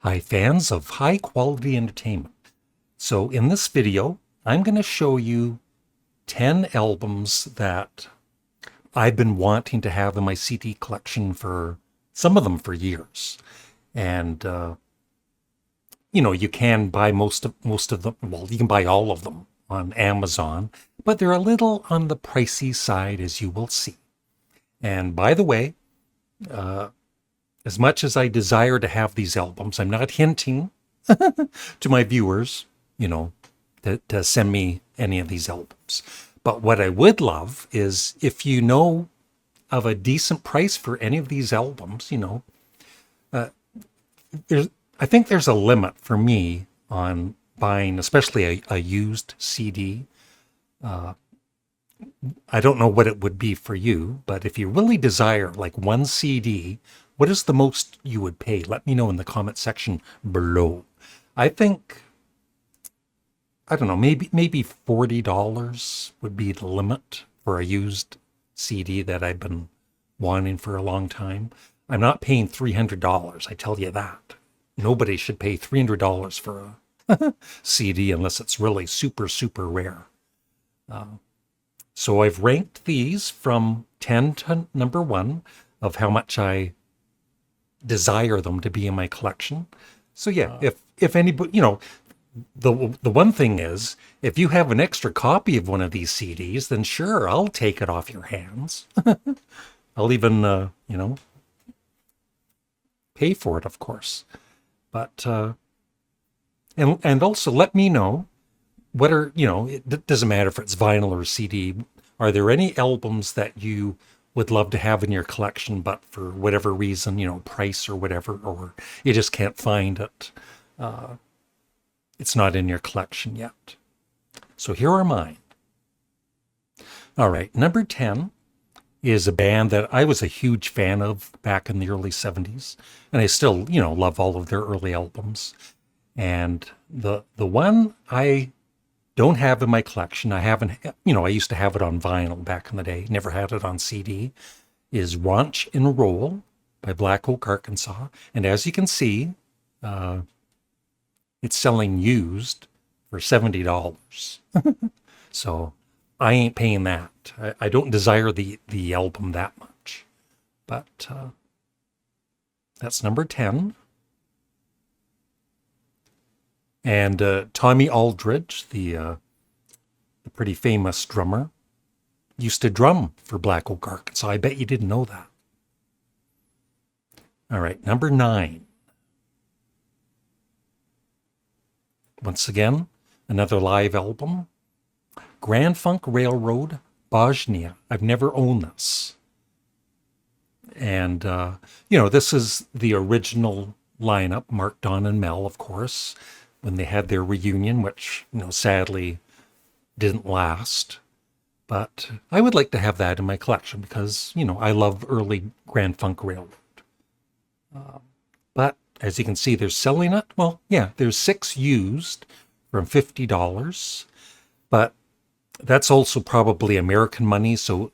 Hi, fans of high quality entertainment. So in this video, I'm going to show you 10 albums that I've been wanting to have in my CD collection for some of them for years. And you can buy most of them. Well, you can buy all of them on Amazon, but they're a little on the pricey side, as you will see. And by the way, as much as I desire to have these albums, I'm not hinting to my viewers, to send me any of these albums. But what I would love is if you know of a decent price for any of these albums, there's, I think there's a limit for me on buying, especially a used CD. I don't know what it would be for you, but if you really desire like one CD, what is the most you would pay? Let me know in the comment section below. I think, I don't know, maybe $40 would be the limit for a used CD that I've been wanting for a long time. I'm not paying $300, I tell you that. Nobody should pay $300 for a CD unless it's really super, super rare. So I've ranked these from 10 to number 1 of how much I desire them to be in my collection. So yeah, if anybody, the one thing is, if you have an extra copy of one of these CDs, then sure, I'll take it off your hands. I'll even, pay for it, of course. But, and also let me know what are, it doesn't matter if it's vinyl or CD. Are there any albums that you would love to have in your collection, but for whatever reason, price or whatever, or you just can't find it? It's not in your collection yet. So here are mine. All right, number 10 is a band that I was a huge fan of back in the early 70s, and I still, love all of their early albums. And the one I don't have in my collection, I haven't, I used to have it on vinyl back in the day, never had it on CD, is Raunch and Roll by Black Oak, Arkansas. And as you can see, it's selling used for $70. So I ain't paying that. I don't desire the album that much. But that's number 10. And Tommy Aldridge, the pretty famous drummer, used to drum for Black Oak, Arkansas. I bet you didn't know that. All right, number 9. Once again, another live album. Grand Funk Railroad, Bosnia. I've never owned this. And, this is the original lineup, Mark, Don, and Mel, of course, when they had their reunion, which, sadly didn't last. But I would like to have that in my collection because, I love early Grand Funk Railroad. But as you can see, they're selling it. Well, yeah, there's 6 used from $50. But that's also probably American money, so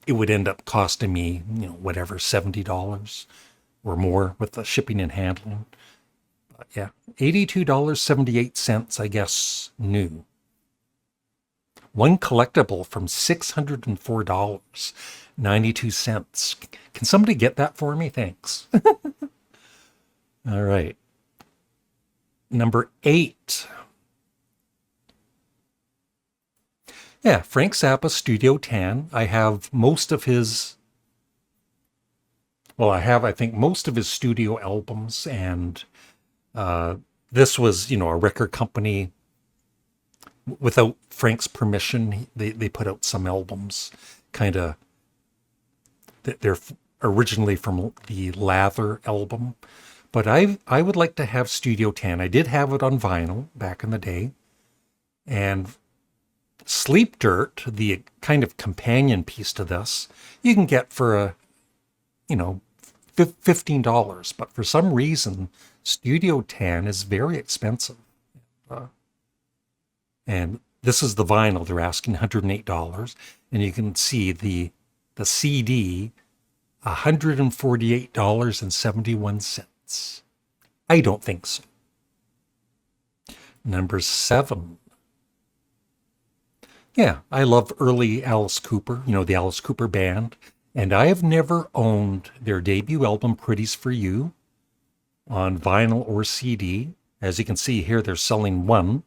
it would end up costing me, whatever, $70 or more with the shipping and handling. But yeah, $82.78, I guess, new. One collectible from $604.92. Can somebody get that for me? Thanks. All right. Number 8. Yeah, Frank Zappa, Studio 10. I have most of his, I think, most of his studio albums. And this was, a record company. Without Frank's permission, they put out some albums, kind of, they're originally from the Lather album. But I would like to have Studio 10. I did have it on vinyl back in the day. And Sleep Dirt, the kind of companion piece to this, you can get for $15. But for some reason, Studio 10 is very expensive. And this is the vinyl. They're asking $108. And you can see the CD, $148.71. I don't think so. Number 7. Yeah, I love early Alice Cooper, the Alice Cooper band. And I have never owned their debut album, Pretties for You, on vinyl or CD. As you can see here, they're selling one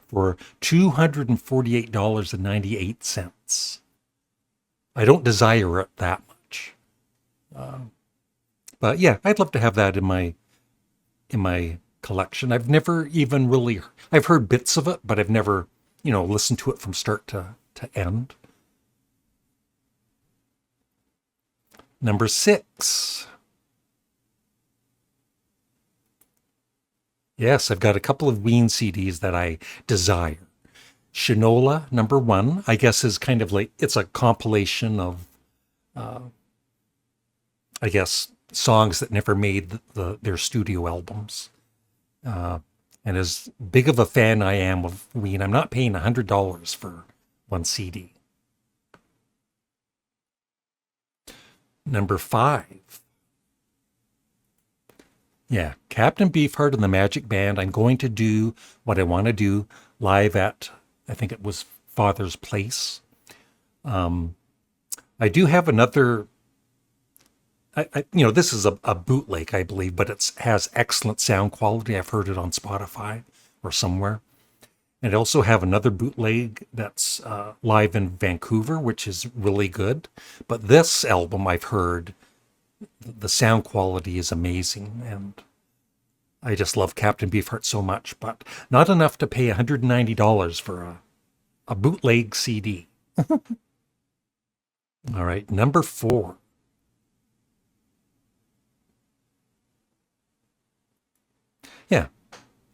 for $248.98. I don't desire it that much. But yeah, I'd love to have that in my collection. I've never even really I've heard bits of it, but I've never, listened to it from start to end. Number 6. Yes, I've got a couple of Ween CDs that I desire. Shinola, number 1, I guess is kind of like, it's a compilation of, I guess, songs that never made their studio albums. And as big of a fan I am of Ween, I'm not paying $100 for one CD. Number 5. Yeah, Captain Beefheart and the Magic Band. I'm going to do what I want to do live at, I think it was Father's Place. I do have another, this is a bootleg, I believe, but it has excellent sound quality. I've heard it on Spotify or somewhere. And I also have another bootleg that's live in Vancouver, which is really good. But this album, I've heard, the sound quality is amazing. And I just love Captain Beefheart so much, but not enough to pay $190 for a bootleg CD. All right, number 4. Yeah,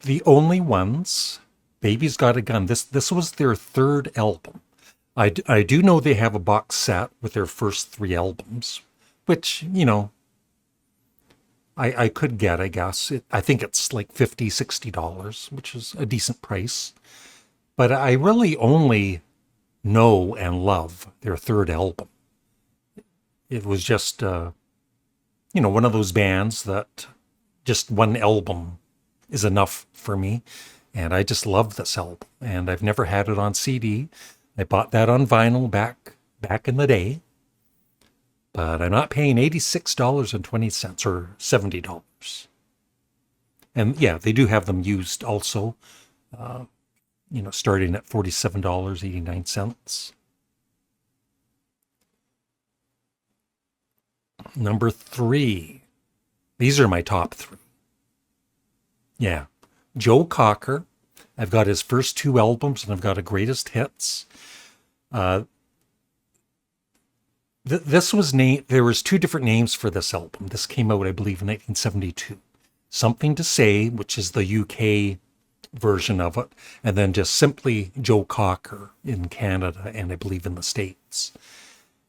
The Only Ones. Baby's Got a Gun. This was their 3rd album. I do know they have a box set with their first 3 albums, which, I could get, I guess. I think it's like $50, $60, which is a decent price. But I really only know and love their 3rd album. It was just, one of those bands that just one album is enough for me. And I just love this album. And I've never had it on CD. I bought that on vinyl back in the day. But I'm not paying $86.20 or $70. And yeah, they do have them used also, starting at $47.89. Number 3. These are my top 3. Yeah. Joe Cocker. I've got his first 2 albums, and I've got a greatest hits. This was named. There was 2 different names for this album. This came out, I believe, in 1972. Something to Say, which is the UK version of it, and then just simply Joe Cocker in Canada and I believe in the States.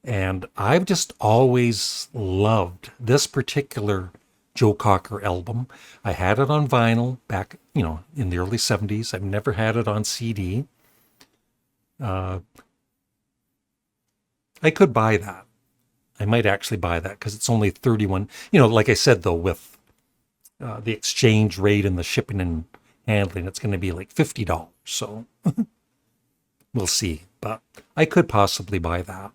And I've just always loved this particular Joe Cocker album. I had it on vinyl back, in the early 70s. I've never had it on CD. I could buy that. I might actually buy that because it's only 31. Like I said, though, with the exchange rate and the shipping and handling, it's going to be like $50. So we'll see. But I could possibly buy that.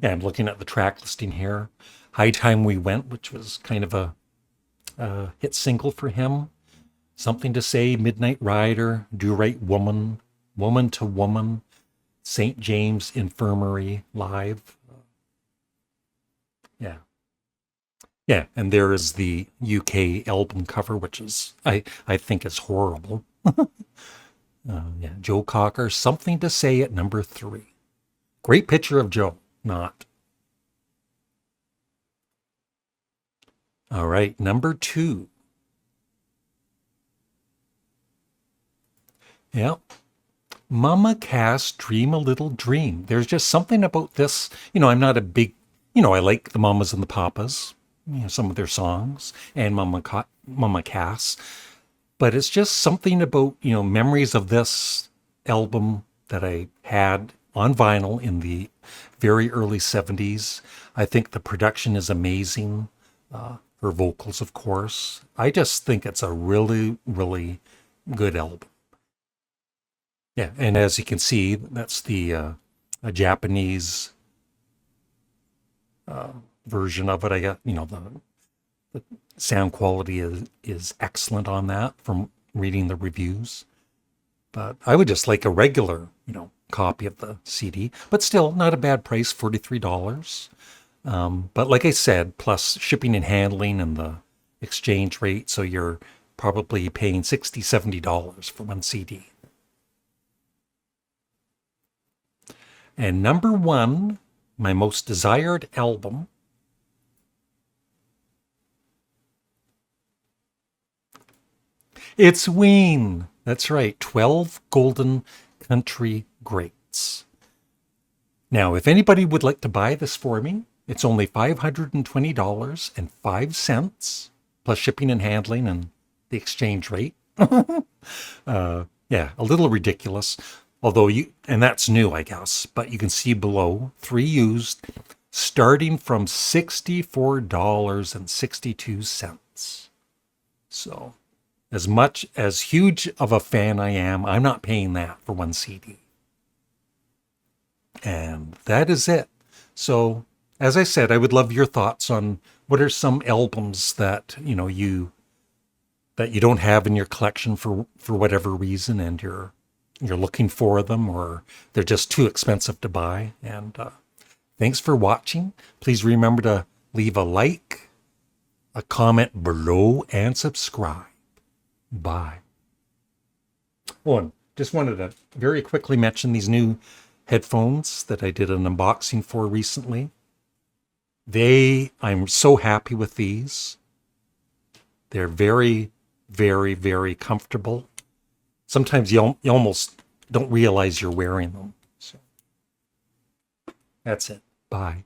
Yeah, I'm looking at the track listing here. High Time We Went, which was kind of a hit single for him. Something to Say, Midnight Rider, Do Right Woman, Woman to Woman, St. James Infirmary Live. Yeah. Yeah, and there is the UK album cover, which is, I think is horrible. Yeah, Joe Cocker, Something to Say at number 3. Great picture of Joe, not. All right, number 2. Yeah. Mama Cass, Dream a Little Dream. There's just something about this. I'm not a big, I like the Mamas and the Papas, some of their songs, and Mama Cass. But it's just something about, memories of this album that I had on vinyl in the very early 70s. I think the production is amazing. Her her vocals, of course. I just think it's a really, really good album. Yeah, and as you can see, that's the a Japanese version of it. I got, the sound quality is excellent on that from reading the reviews. But I would just like a regular, copy of the CD. But still, not a bad price, $43. But like I said, plus shipping and handling and the exchange rate, so you're probably paying $60, $70 for one CD. And number one, my most desired album, it's Ween. That's right, 12 Golden Country Greats. Now, if anybody would like to buy this for me, it's only $520.05, plus shipping and handling and the exchange rate. Yeah, a little ridiculous. Although and that's new, I guess, but you can see below, 3 used, starting from $64.62. So, as huge of a fan I am, I'm not paying that for one CD. And that is it. So, as I said, I would love your thoughts on what are some albums that, you don't have in your collection for whatever reason, and you're looking for them, or they're just too expensive to buy. And thanks for watching. Please remember to leave a like, a comment below, and subscribe. Bye. Oh, and just wanted to very quickly mention these new headphones that I did an unboxing for recently. I'm so happy with these. They're very, very, very comfortable. Sometimes you almost don't realize you're wearing them. So that's it. Bye.